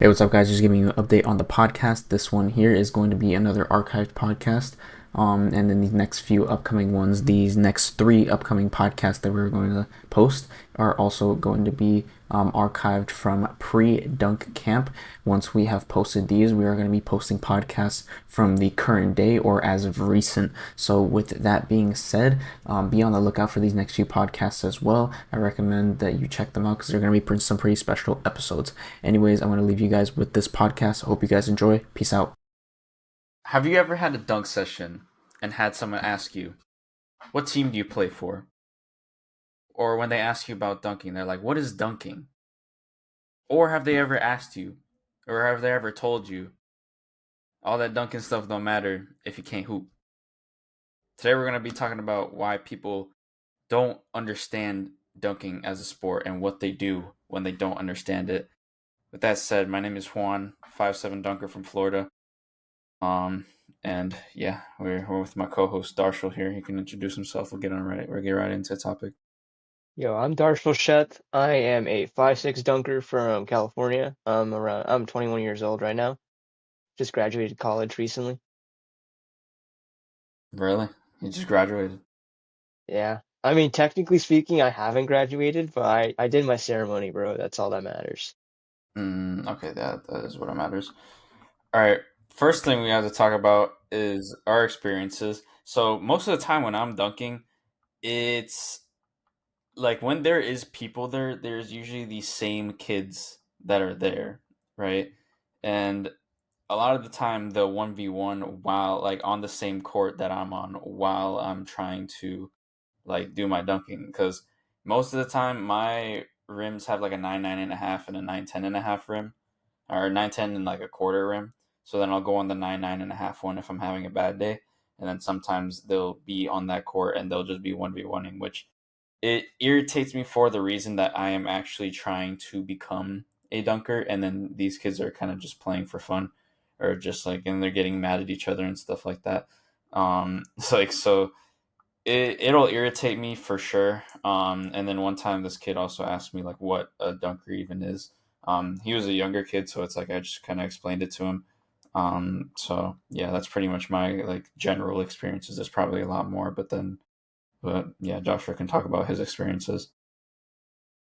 Hey, what's up, guys? Just giving you an update on the podcast. This one here is going to be another archived podcast. And then these next few upcoming ones, these next three upcoming podcasts that we're going to post are also going to be archived from pre-dunk camp. Once we have posted these, we are going to be posting podcasts from the current day or as of recent. So with that being said, be on the lookout for these next few podcasts as well. I recommend that you check them out because they're going to be some pretty special episodes. Anyways, I want to leave you guys with this podcast. I hope you guys enjoy. Peace out. Have you ever had a dunk session and had someone ask you, what team do you play for? Or when they ask you about dunking, they're like, what is dunking? Or have they ever asked you, or have they ever told you, all that dunking stuff don't matter if you can't hoop? Today we're going to be talking about why people don't understand dunking as a sport and what they do when they don't understand it. With that said, my name is Juan, 5'7" dunker from Florida. Um, and yeah, we're with my co-host Darshil here. He can introduce himself. We'll get right into the topic. Yo, I'm Darshil Sheth. I am a 5'6" dunker from California. I'm 21 years old right now. Just graduated college recently. Really? You just graduated? Yeah. I mean, technically speaking, I haven't graduated, but I did my ceremony, bro. That's all that matters. Okay, that is what matters. All right. First thing we have to talk about is our experiences. So most of the time when I'm dunking, it's like when there is people there, there's usually the same kids that are there, right? And a lot of the time the 1v1 while like on the same court that I'm on while I'm trying to like do my dunking because most of the time my rims have like a 9.9 and a half and a 9.10 and a half rim or 9.10 and like a quarter rim. So then I'll go on the 9.9 and a half one if I'm having a bad day, and then sometimes they'll be on that court and they'll just be 1v1ing, which it irritates me for the reason that I am actually trying to become a dunker, and then these kids are kind of just playing for fun, or just like, and they're getting mad at each other and stuff like that. It's like so it'll irritate me for sure. And then one time this kid also asked me like what a dunker even is. He was a younger kid, so it's like I just kind of explained it to him. So yeah, that's pretty much my like general experiences. There's probably a lot more, but yeah, Joshua can talk about his experiences.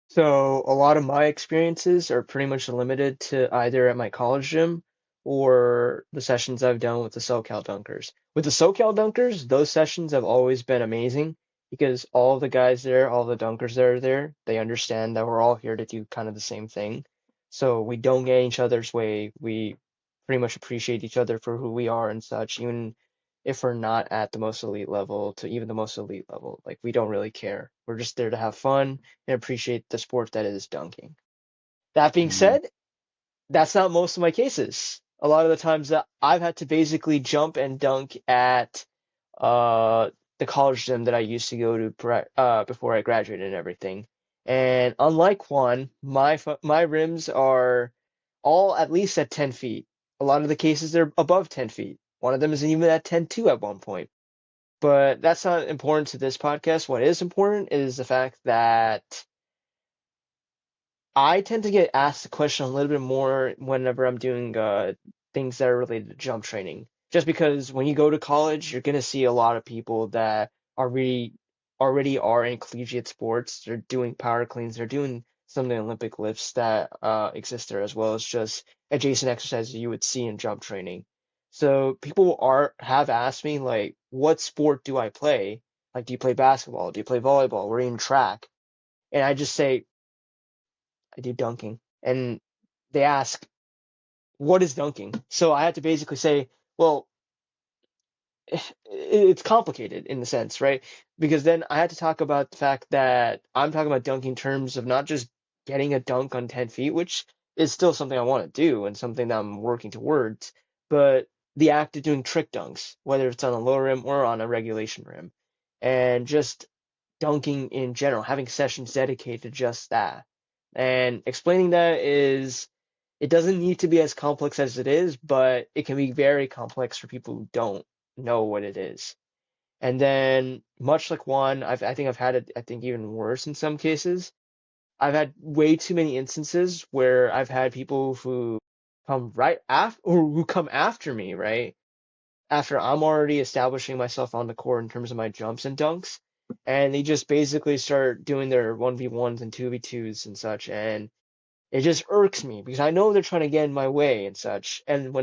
So a lot of my experiences are pretty much limited to either at my college gym or the sessions I've done with the SoCal Dunkers. With the SoCal Dunkers, those sessions have always been amazing because all of the guys there, all the dunkers that are there, they understand that we're all here to do kind of the same thing. So we don't get in each other's way. We pretty much appreciate each other for who we are and such, even if we're not at the most elite level to even the most elite level. Like we don't really care. We're just there to have fun and appreciate the sport that is dunking. That being Mm-hmm. said, that's not most of my cases. A lot of the times that I've had to basically jump and dunk at uh, the college gym that I used to go to before I graduated and everything. And unlike Juan, my rims are all at least at 10 feet. A lot of the cases they're above 10 feet. One of them is even at 10.2 at one point. But that's not important to this podcast. What is important is the fact that I tend to get asked the question a little bit more whenever I'm doing things that are related to jump training. Just because when you go to college, you're gonna see a lot of people that are really already are in collegiate sports. They're doing power cleans, they're doing some of the Olympic lifts that exist there, as well as just adjacent exercises you would see in jump training. So people are have asked me like, what sport do I play? Like, do you play basketball? Do you play volleyball? Or even track? And I just say I do dunking. And they ask, what is dunking? So I had to basically say, well, it's complicated in the sense, right? Because then I had to talk about the fact that I'm talking about dunking in terms of not just getting a dunk on 10 feet, which is still something I want to do and something that I'm working towards, but the act of doing trick dunks, whether it's on a low rim or on a regulation rim, and just dunking in general, having sessions dedicated to just that. And explaining that is, it doesn't need to be as complex as it is, but it can be very complex for people who don't know what it is. And then, much like Juan, I think I've had it, I think even worse in some cases. I've had way too many instances where I've had people who come right after or who come after me, right? After I'm already establishing myself on the court in terms of my jumps and dunks, and they just basically start doing their 1v1s and 2v2s and such, and it just irks me because I know they're trying to get in my way and such. And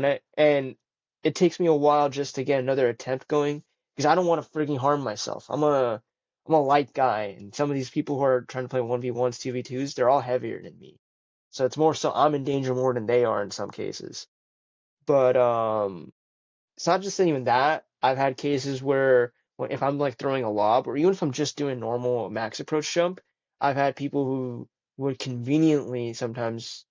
it takes me a while just to get another attempt going because I don't want to freaking harm myself. I'm a light guy, and some of these people who are trying to play 1v1s, 2v2s, they're all heavier than me. So it's more so I'm in danger more than they are in some cases. But it's not just even that. I've had cases where if I'm like throwing a lob, or even if I'm just doing normal max approach jump, I've had people who would conveniently sometimes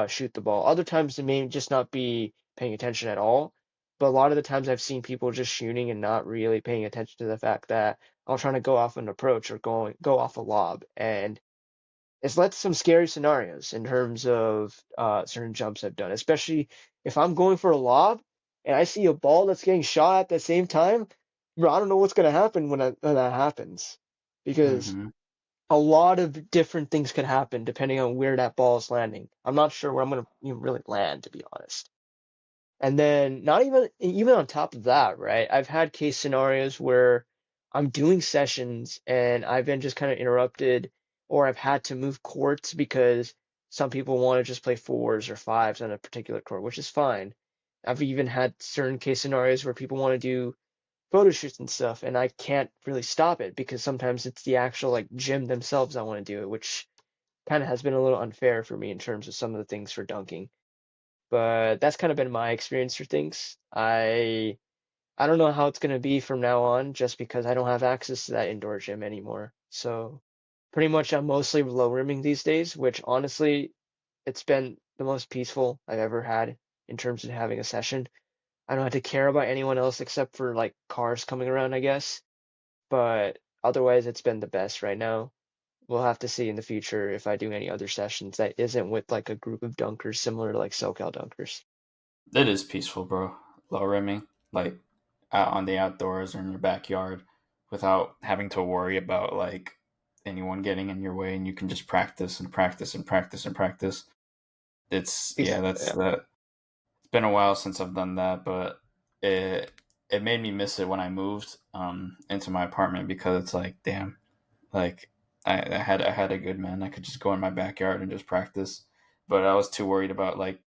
shoot the ball. Other times they may just not be paying attention at all. But a lot of the times I've seen people just shooting and not really paying attention to the fact that I'm trying to go off an approach or go off a lob, and it's led to some scary scenarios in terms of certain jumps I've done, especially if I'm going for a lob and I see a ball that's getting shot at the same time. Bro, I don't know what's gonna happen when that happens because Mm-hmm. a lot of different things could happen depending on where that ball is landing. I'm not sure where I'm gonna really land, to be honest. And then not even on top of that, right? I've had case scenarios where I'm doing sessions and I've been just kind of interrupted, or I've had to move courts because some people want to just play fours or fives on a particular court, which is fine. I've even had certain case scenarios where people want to do photo shoots and stuff, and I can't really stop it because sometimes it's the actual like gym themselves I want to do it, which kind of has been a little unfair for me in terms of some of the things for dunking. But that's kind of been my experience for things. I don't know how it's gonna be from now on, just because I don't have access to that indoor gym anymore. So pretty much I'm mostly low rimming these days, which honestly, it's been the most peaceful I've ever had in terms of having a session. I don't have to care about anyone else except for like cars coming around, I guess. But otherwise, it's been the best right now. We'll have to see in the future if I do any other sessions that isn't with like a group of dunkers similar to like SoCal dunkers. It is peaceful, bro. Low rimming, like out on the outdoors or in your backyard, without having to worry about like anyone getting in your way, and you can just practice and practice and practice and practice. It's yeah, that's Yeah. that. It's been a while since I've done that, but it it made me miss it when I moved into my apartment because it's like, damn, like I had a good man. I could just go in my backyard and just practice, but I was too worried about like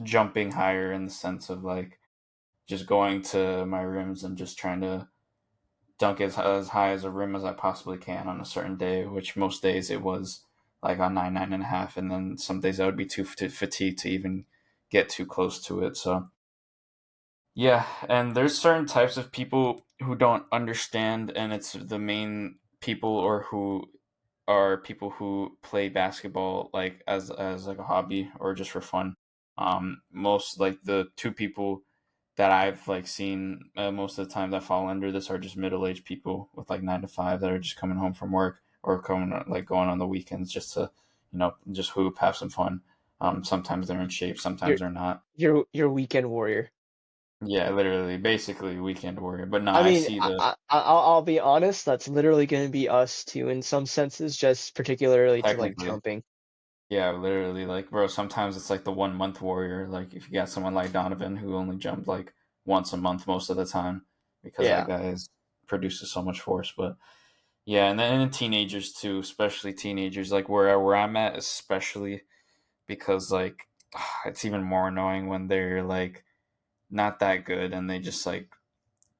jumping higher in the sense of like just going to my rims and just trying to dunk as high as a rim as I possibly can on a certain day, which most days it was like on 9, 9.5, and then some days I would be too fatigued to even get too close to it. So yeah, and there's certain types of people who don't understand, and it's the main people or who are people who play basketball like as like a hobby or just for fun. Most like the two people that I've like seen most of the time that fall under this are just middle aged people with like 9 to 5 that are just coming home from work or coming like going on the weekends just to just hoop, have some fun. Sometimes they're in shape, sometimes You're they're not. you're weekend warrior. Yeah, literally, basically weekend warrior. But no, I I mean, see the I'll be honest, that's literally going to be us too in some senses, just particularly to like technically. jumping. Yeah, literally, like, bro, sometimes it's like the 1 month warrior. Like, if you got someone like Donovan who only jumped like once a month most of the time because that Yeah. guy produces so much force. But yeah, and then teenagers too, especially teenagers, like where I'm at, especially because like it's even more annoying when they're like not that good and they just like,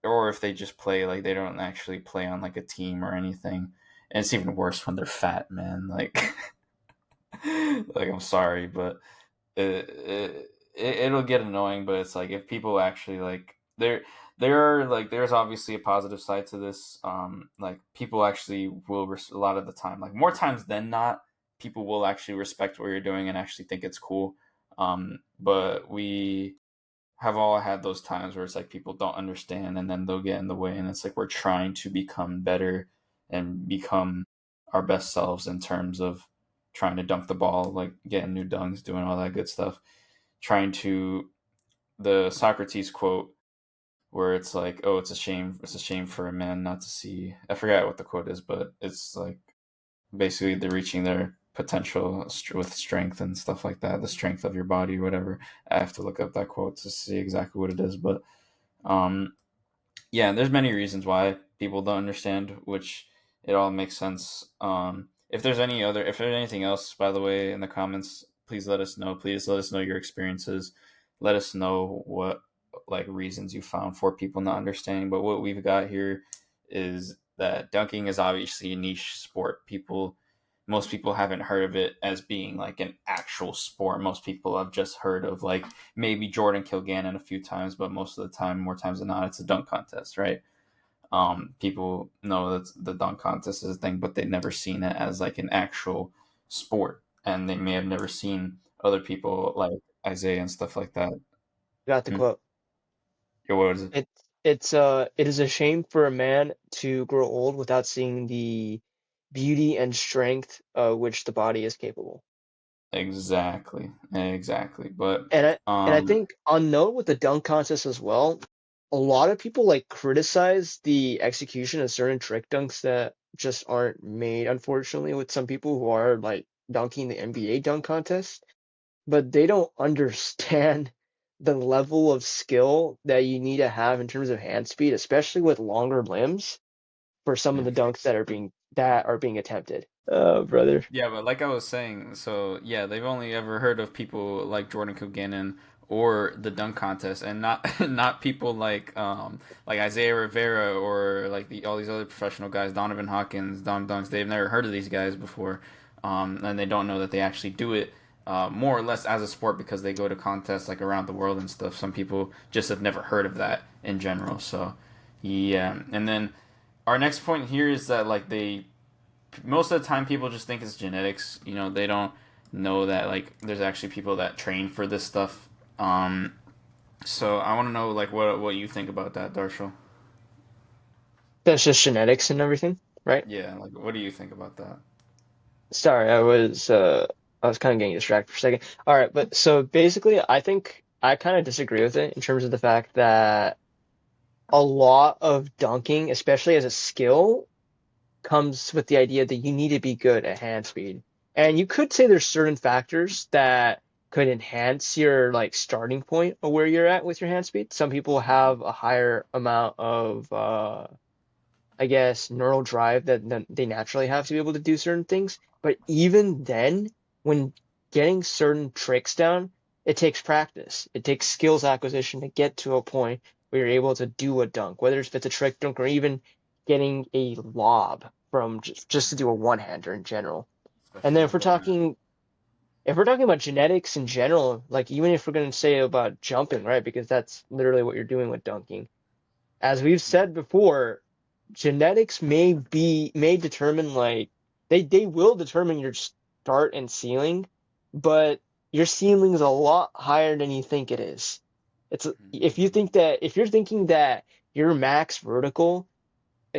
or if they just play like they don't actually play on like a team or anything. And it's even worse when they're fat, man. Like, like I'm sorry, but it'll get annoying, but it's like if people actually like there are like there's obviously a positive side to this. Like people actually will a lot of the time, like more times than not, people will actually respect what you're doing and actually think it's cool. But we have all had those times where it's like people don't understand and then they'll get in the way, and it's like we're trying to become better and become our best selves in terms of trying to dunk the ball, like getting new dunks, doing all that good stuff, trying to the Socrates quote where it's like, oh, it's a shame for a man not to see. I forgot what the quote is, but it's like basically they're reaching their potential with strength and stuff like that, the strength of your body, or whatever. I have to look up that quote to see exactly what it is, but um, yeah, there's many reasons why people don't understand, which it all makes sense. If there's anything else, by the way, in the comments, please let us know. Please let us know your experiences. Let us know what like reasons you found for people not understanding. But what we've got here is that dunking is obviously a niche sport. Most people haven't heard of it as being like an actual sport. Most people have just heard of like maybe Jordan Kilgannon a few times, but most of the time, more times than not, it's a dunk contest, right? People know that the dunk contest is a thing, but they've never seen it as like an actual sport, and they may have never seen other people like Isaiah and stuff like that. Got the Hmm? quote. Yeah, what was it? It is a shame for a man to grow old without seeing the beauty and strength which the body is capable. Exactly, exactly. But And I um, think on note with the dunk contest as well, a lot of people like criticize the execution of certain trick dunks that just aren't made, unfortunately, with some people who are like dunking the NBA dunk contest, but they don't understand the level of skill that you need to have in terms of hand speed, especially with longer limbs for some of the dunks that are being attempted. Oh, brother. yeah, but like I was saying, so yeah, they've only ever heard of people like Jordan Kilgannon or the dunk contest, and not not people like Isaiah Rivera or like all these other professional guys, Donovan Hawkins, Don Dunks. They've never heard of these guys before, and they don't know that they actually do it more or less as a sport because they go to contests like around the world and stuff. Some people just have never heard of that in general. So yeah, and then our next point here is that like they most of the time people just think it's genetics. They don't know that like there's actually people that train for this stuff. So I want to know like what you think about that, Darshil. That's just genetics and everything, right? Yeah, like what do you think about that? Sorry, I was kind of getting distracted for a second. All right, but so basically I think I kind of disagree with it in terms of the fact that a lot of dunking, especially as a skill, comes with the idea that you need to be good at hand speed. And you could say there's certain factors that could enhance your like starting point of where you're at with your hand speed. Some people have a higher amount of I guess, neural drive that they naturally have to be able to do certain things. But even then, when getting certain tricks down, it takes practice. It takes skills acquisition to get to a point where you're able to do a dunk, whether it's a trick dunk or even getting a lob from just to do a one-hander in general. And Especially then beforehand. if we're talking about genetics in general, like even if we're going to say about jumping, right? Because that's literally what you're doing with dunking. As we've said before, genetics may determine like they will determine your start and ceiling, but your ceiling is a lot higher than you think it is. It's if you're thinking that your max vertical,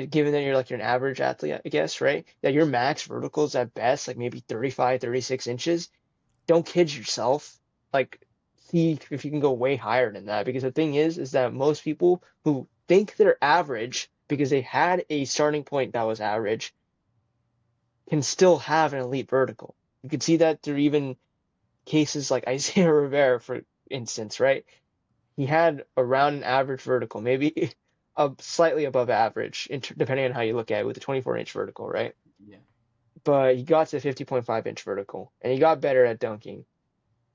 given that you're an average athlete, I guess, right? That your max vertical is at best like maybe 35, 36 inches. Don't kid yourself. Like, see if you can go way higher than that. Because the thing is that most people who think they're average because they had a starting point that was average can still have an elite vertical. You can see that through even cases like Isaiah Rivera, for instance, right? He had around an average vertical, maybe slightly above average, depending on how you look at it, with a 24-inch vertical, right? Yeah. But he got to a 50.5-inch vertical, and he got better at dunking.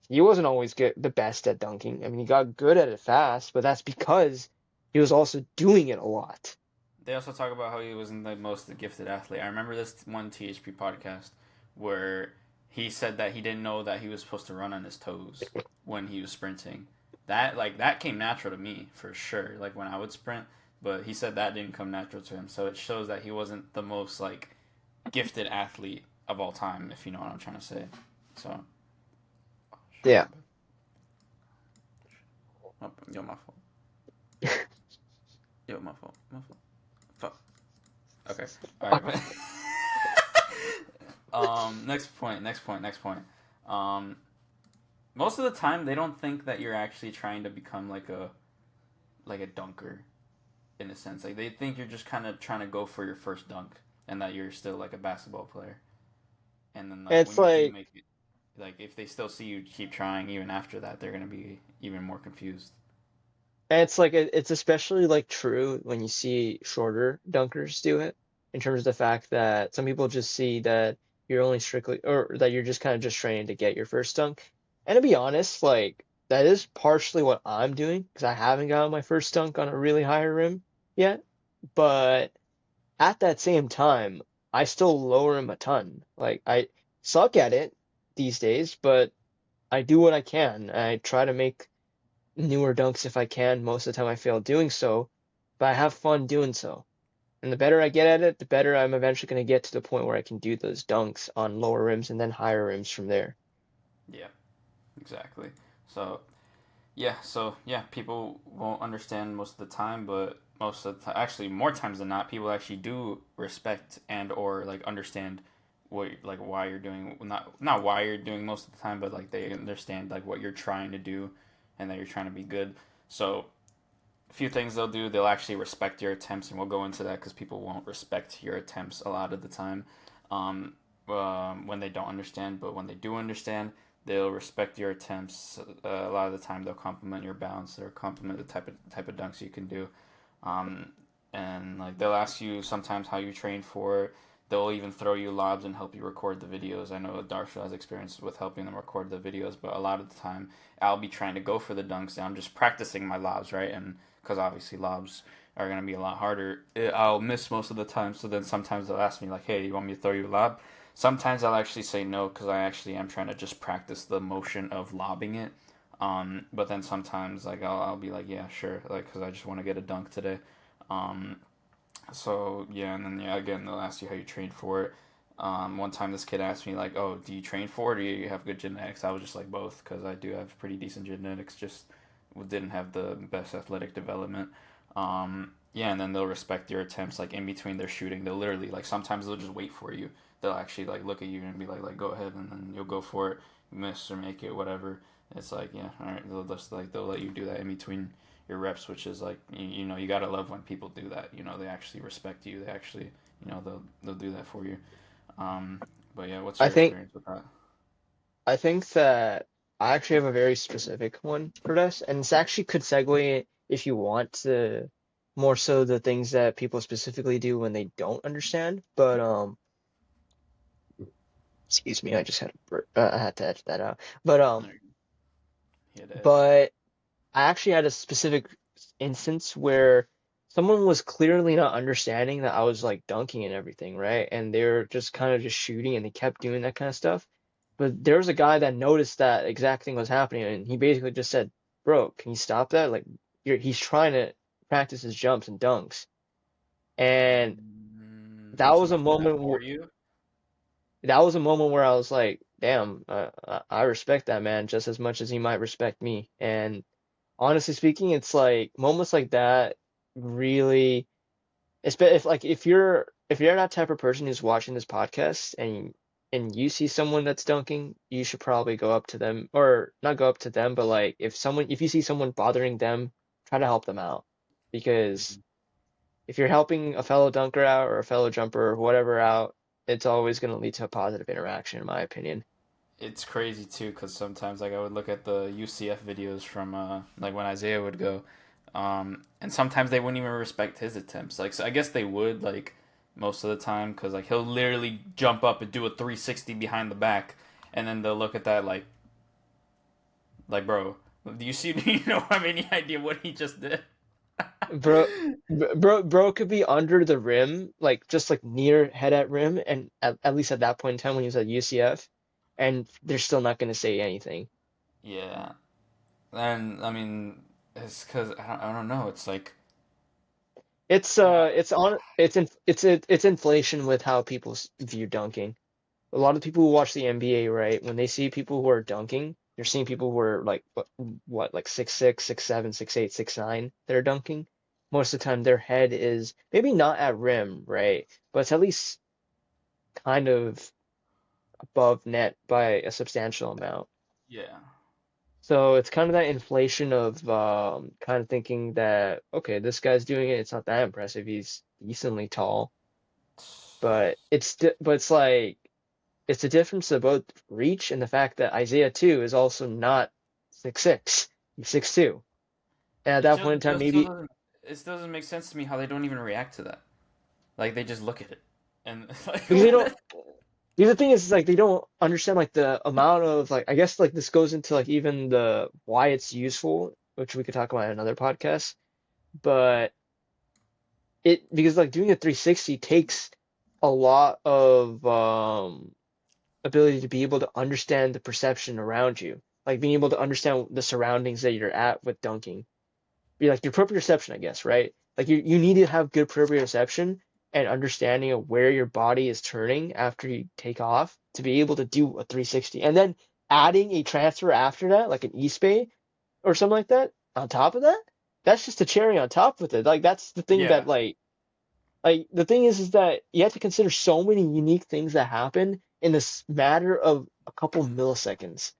He wasn't always the best at dunking. I mean, he got good at it fast, but that's because he was also doing it a lot. They also talk about how he wasn't the most gifted athlete. I remember this one THP podcast where he said that he didn't know that he was supposed to run on his toes when he was sprinting. That came natural to me for sure. Like when I would sprint, but he said that didn't come natural to him. So it shows that he wasn't the most like gifted athlete of all time, if you know what I'm trying to say. So, oh, shit, my Yeah. bad. Oh, yo, my fault. Yo, my fault. My fault. Fuck. Okay. All right. But next point. Next point. Next point. Um, most of the time, they don't think that you're actually trying to become like a dunker in a sense. Like they think you're just kind of trying to go for your first dunk, and that you're still like a basketball player. and then like It's when you do like make it, like if they still see you keep trying even after that, they're gonna be even more confused. it's especially like true when you see shorter dunkers do it, in terms of the fact that some people just see that you're only strictly, or that you're just kind of just training to get your first dunk. And to be honest, like that is partially what I'm doing because I haven't gotten my first dunk on a really high rim yet. But at that same time, I still lower him a ton. Like I suck at it these days, but I do what I can. I try to make newer dunks if I can. Most of the time I fail doing so, but I have fun doing so. And the better I get at it, the better I'm eventually going to get to the point where I can do those dunks on lower rims and then higher rims from there. Yeah, exactly. So so yeah, people won't understand most of the time, but most of the time, actually more times than not, people actually do respect and or like understand what like why you're doing, not why you're doing most of the time, but like they understand like what you're trying to do and that you're trying to be good. So a few things they'll do, they'll actually respect your attempts, and we'll go into that because people won't respect your attempts a lot of the time, um, when they don't understand. But when they do understand, they'll respect your attempts. A lot of the time, they'll compliment your bounce or compliment the type of dunks you can do. Um, and like they'll ask you sometimes how you train for it. They'll even throw you lobs and help you record the videos. I know Darshil has experience with helping them record the videos, but a lot of the time I'll be trying to go for the dunks and I'm just practicing my lobs, right? And because obviously lobs are going to be a lot harder, I'll miss most of the time. So then sometimes they'll ask me like, "Hey, do you want me to throw you a lob?" Sometimes I'll actually say no because I actually am trying to just practice the motion of lobbing it. But then sometimes like I'll be like, "Yeah, sure," like because I just want to get a dunk today. Um, so yeah, and then yeah, again they'll ask you how you train for it. One time this kid asked me like, "Oh, do you train for it or do you have good genetics?" I was just like both because I do have pretty decent genetics, just didn't have the best athletic development. Yeah, and then they'll respect your attempts like in between their shooting. They'll literally like sometimes they'll just wait for you. They'll actually like look at you and be like go ahead, and then you'll go for it, miss or make it, whatever. It's like yeah, all right. They'll just like they'll let you do that in between your reps, which is like you know you gotta love when people do that. You know they actually respect you. They actually they'll do that for you. Um, but yeah, what's I your think experience with that? I think that I actually have a very specific one for this, and this actually could segue if you want to more so the things that people specifically do when they don't understand. But excuse me, I just had I had to edit that out. But There you go. Hit edge. but I actually had a specific instance where someone was clearly not understanding that I was like dunking and everything, right? And they're just kind of just shooting and they kept doing that kind of stuff. But there was a guy that noticed that exact thing was happening and he basically just said, "Bro, can you stop that? Like he's trying to practice his jumps and dunks." And that Was he was a doing that moment for you? that was a moment where I was like, "Damn, I respect that man just as much as he might respect me." And honestly speaking, it's like moments like that really, if like if you're that type of person who's watching this podcast and you see someone that's dunking, you should probably go up to them, or not go up to them, but like if you see someone bothering them, try to help them out because Mhm. if you're helping a fellow dunker out or a fellow jumper or whatever out, it's always going to lead to a positive interaction, in my opinion. It's crazy too, because sometimes like I would look at the UCF videos from like when Isaiah would go, and sometimes they wouldn't even respect his attempts. Like so I guess they would like most of the time, because like he'll literally jump up and do a 360 behind the back, and then they'll look at that like bro, do you see? Do you know have any idea what he just did? Bro, bro could be under the rim, like just like near head at rim, and at least at that point in time when he was at UCF, and they're still not going to say anything. Yeah, and I mean it's because I don't know. It's like and It's inflation with how people view dunking. A lot of people who watch the NBA, right, when they see people who are dunking, they're seeing people who are like what like 6'6", 6'7", 6'8", 6'9" that are dunking. Most of the time, their head is maybe not at rim, right, but it's at least kind of above net by a substantial amount. yeah. So it's kind of that inflation of kind of thinking that okay, this guy's doing it. It's not that impressive. He's decently tall, but it's like it's the difference of both reach and the fact that Isaiah 2 is also not 6'6". He's 6'2". And at It that just point in time, it still maybe doesn't it still doesn't make sense to me how they don't even react to that. Like they just look at it and like because they what don't. The other thing is like they don't understand like the amount of like I guess like this goes into like even the why it's useful, which we could talk about in another podcast. But it because like doing a 360 takes a lot of ability to be able to understand the perception around you, like being able to understand the surroundings that you're at with dunking. Be like your proprioception, I guess, right? Like you need to have good proprioception and understanding of where your body is turning after you take off to be able to do a 360. And then adding a transfer after that, like an e-spay or something like that, on top of that, that's just a cherry on top of it. Like that's the thing yeah. that like the thing is that you have to consider so many unique things that happen in this matter of a couple milliseconds,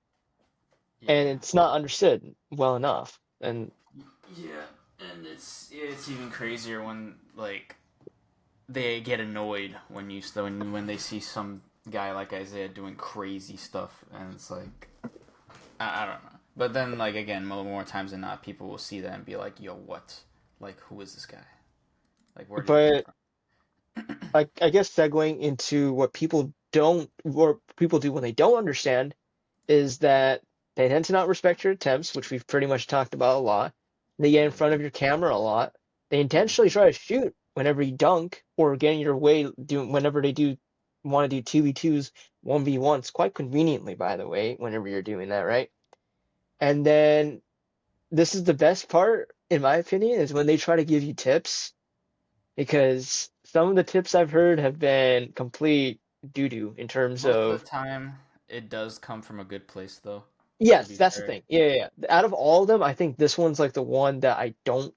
and Yeah. it's not understood well enough. And Yeah. And it's even crazier when like they get annoyed when when they see some guy like Isaiah doing crazy stuff and it's like I don't know. But then like again, more times than not people will see that and be like, "Yo, what? Like who is this guy? Like where did he come but from?" I guess segueing into what people don't or people do when they don't understand is that they tend to not respect your attempts, which we've pretty much talked about a lot. They get in front of your camera a lot. They intentionally try to shoot whenever you dunk or get in your way doing whenever they do want to do 2v2s, 1v1s, quite conveniently, by the way, whenever you're doing that, right? And then this is the best part, in my opinion, is when they try to give you tips because some of the tips I've heard have been complete doo doo in terms Most of of the time, it does come from a good place, though. To yes, be that's the fair, thing. Yeah, yeah, yeah. Out of all of them, I think this one's like the one that I don't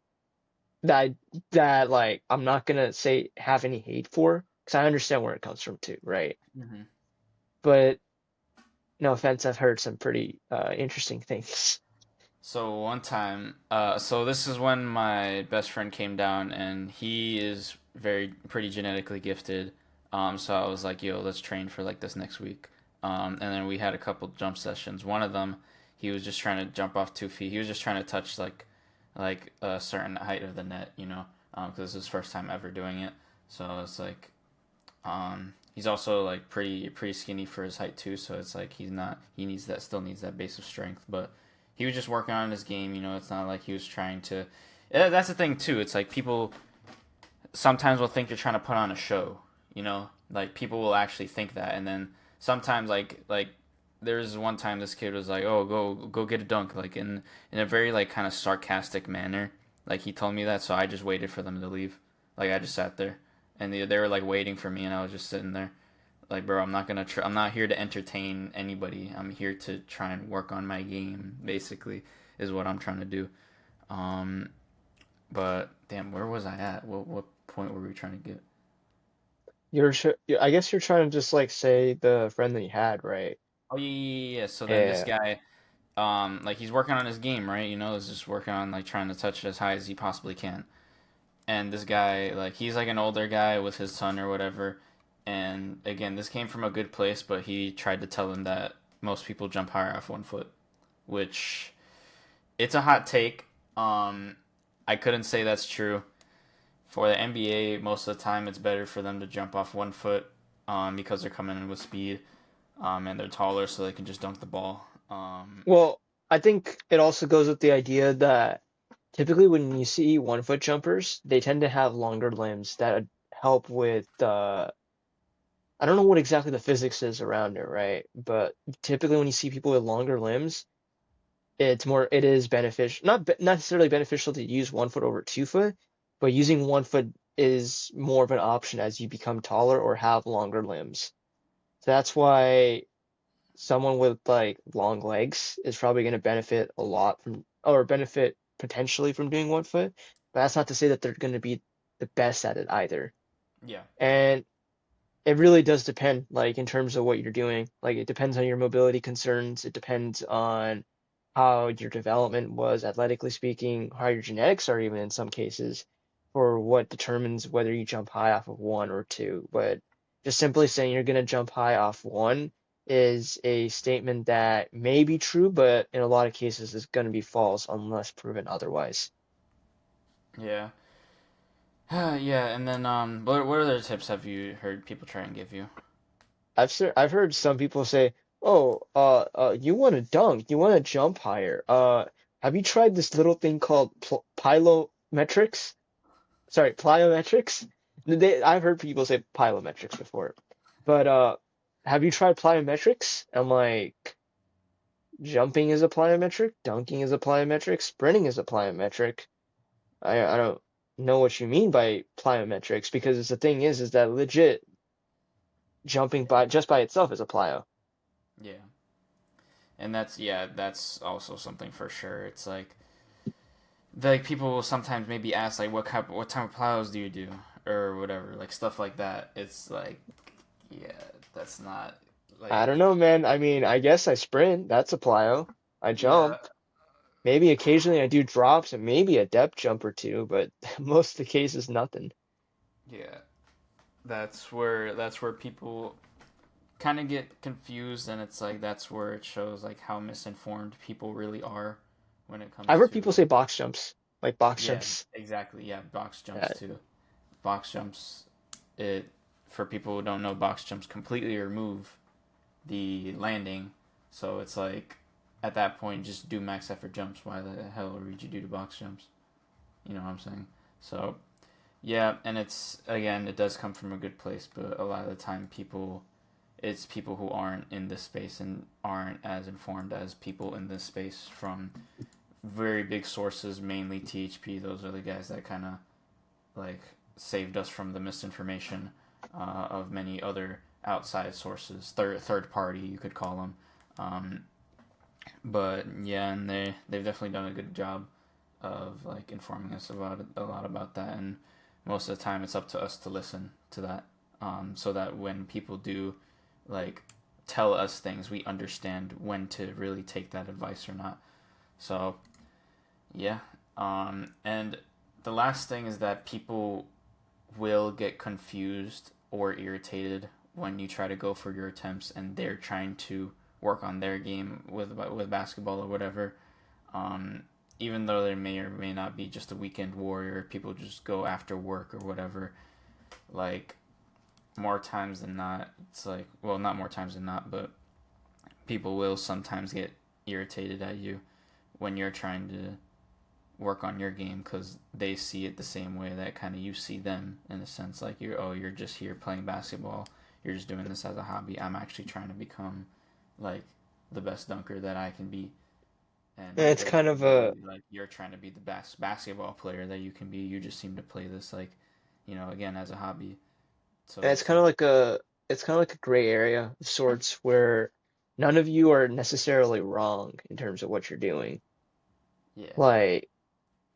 that I, that like I'm not gonna say have any hate for because I understand where it comes from too, right? hmm But no offense, I've heard some pretty interesting things. so one time, so this is when my best friend came down, and he is very pretty genetically gifted. So I was like, "Yo, let's train for like this next week." And then we had a couple jump sessions. One of them, he was just trying to jump off 2 feet. He was just trying to touch like a certain height of the net, because this is his first time ever doing it. So it's like he's also like pretty skinny for his height too. So it's like he needs that still needs that base of strength. But he was just working on his game. It's not like he was trying to. Yeah, that's the thing too. It's like people sometimes will think you're trying to put on a show. Like people will actually think that, and then sometimes like there's one time this kid was like, "Oh, go get a dunk," like in a very like kind of sarcastic manner. Like he told me that, so I just waited for them to leave. Like I just sat there, and they were like waiting for me, and I was just sitting there. Like, bro, I'm not here to entertain anybody. I'm here to try and work on my game. Basically, is what I'm trying to do. Um, but damn, where was I at? What point were we trying to get? I guess you're trying to just like say the friend that you had, right? Oh yeah. So then this Yeah. guy, like he's working on his game, right? He's just working on like trying to touch it as high as he possibly can. And this guy, like he's like an older guy with his son or whatever. And again, this came from a good place, but he tried to tell him that most people jump higher off 1 foot, which it's a hot take. I couldn't say that's true. For the NBA, most of the time it's better for them to jump off 1 foot, because they're coming in with speed, and they're taller, so they can just dunk the ball. Well, I think it also goes with the idea that typically when you see 1 foot jumpers, they tend to have longer limbs that help with I don't know what exactly the physics is around it, right? But typically when you see people with longer limbs, it is beneficial, not necessarily beneficial to use 1 foot over 2 foot, but using 1 foot is more of an option as you become taller or have longer limbs. So that's why someone with like long legs is probably going to benefit a lot from or benefit potentially from doing 1 foot. But that's not to say that they're going to be the best at it either. Yeah, And it really does depend, like in terms of what you're doing. Like it depends on your mobility concerns. It depends on how your development was athletically speaking, how your genetics are even in some cases, for what determines whether you jump high off of one or two. But Just simply saying you're gonna jump high off one is a statement that may be true, but in a lot of cases is gonna be false unless proven otherwise. Yeah. Yeah, and then what other tips have you heard people try and give you? I've heard some people say, "Oh, you want to dunk, you want to jump higher. Have you tried this little thing called plyometrics? Sorry, plyometrics? I've heard people say plyometrics before, but have you tried plyometrics? I'm like, jumping is a plyometric, dunking is a plyometric, sprinting is a plyometric. I don't know what you mean by plyometrics because the thing is that legit jumping by just by itself is a plyo. Yeah. And that's also something for sure. It's like people will sometimes maybe ask like what type of plows do you do or whatever, like stuff like that. It's like yeah, that's not I like don't know, man. I mean, I guess I sprint. That's a plyo. I yeah, jump. Maybe occasionally I do drops and maybe a depth jump or two, but most of the cases nothing. yeah. That's where people kind of get confused, and it's like that's where it shows like how misinformed people really are when it I've comes heard to people say box jumps, like box yeah, jumps. exactly, yeah, box jumps Yeah. too. Box jumps, it for people who don't know, box jumps completely remove the landing, so it's like at that point just do max effort jumps. Why the hell would you do the box jumps? You know what I'm saying? So yeah, and it's again it does come from a good place, but a lot of the time people it's people who aren't in this space and aren't as informed as people in this space from very big sources, mainly THP. Those are the guys that kind of like saved us from the misinformation of many other outside sources, third party you could call them. Um, but yeah, and they've definitely done a good job of like informing us about a lot about that, and most of the time it's up to us to listen to that, so that when people do like tell us things, we understand when to really take that advice or not. So yeah, and the last thing is that people will get confused or irritated when you try to go for your attempts and they're trying to work on their game with basketball or whatever. Um, Even though there may or may not be just a weekend warrior, people just go after work or whatever. Like more times than not, it's like well, not more times than not, but people will sometimes get irritated at you when you're trying to work on your game because they see it the same way that kind of you see them in a sense like you're just here playing basketball, you're just doing this as a hobby. I'm actually trying to become like the best dunker that I can be, And and it's they're kind of a like you're trying to be the best basketball player that you can be. You just seem to play this like again as a hobby. and So it's it's kind of like like a it's kind of like a gray area of sorts where none of you are necessarily wrong in terms of what you're doing. yeah, Like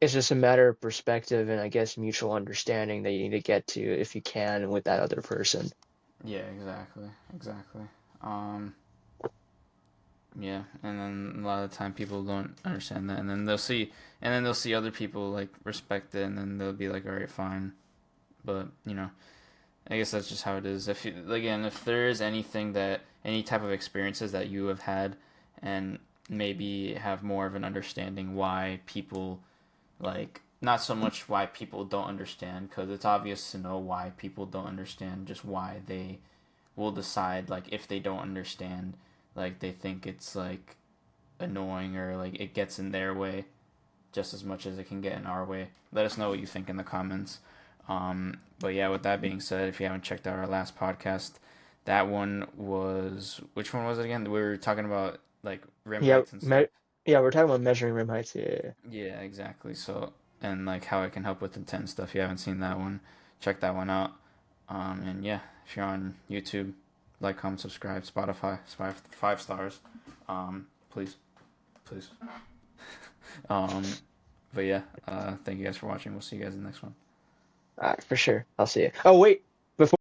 it's just a matter of perspective and I guess mutual understanding that you need to get to if you can with that other person. yeah, exactly. um Yeah, and then a lot of the time people don't understand that, and then they'll see other people like respect it, and then they'll be like, all right, fine. But I guess that's just how it is. If you again, if there is anything that any type of experiences that you have had, and maybe have more of an understanding why people like not so much why people don't understand, because it's obvious to know why people don't understand, just why they will decide like if they don't understand, like they think it's like annoying or like it gets in their way just as much as it can get in our way. Let us know what you think in the comments. But yeah, with that being said, if you haven't checked out our last podcast, that one was which one was it again? We were talking about like rim Yeah, heights and stuff. yeah, we're talking about measuring rim heights. Yeah, yeah, yeah. Yeah, exactly. So and like how it can help with intent stuff. If you haven't seen that one, check that one out. And yeah, if you're on YouTube, like, comment, subscribe, Spotify, 5 stars. Please, please. Um, but yeah, thank you guys for watching. We'll see you guys in the next one. For sure. I'll see you. Oh, wait.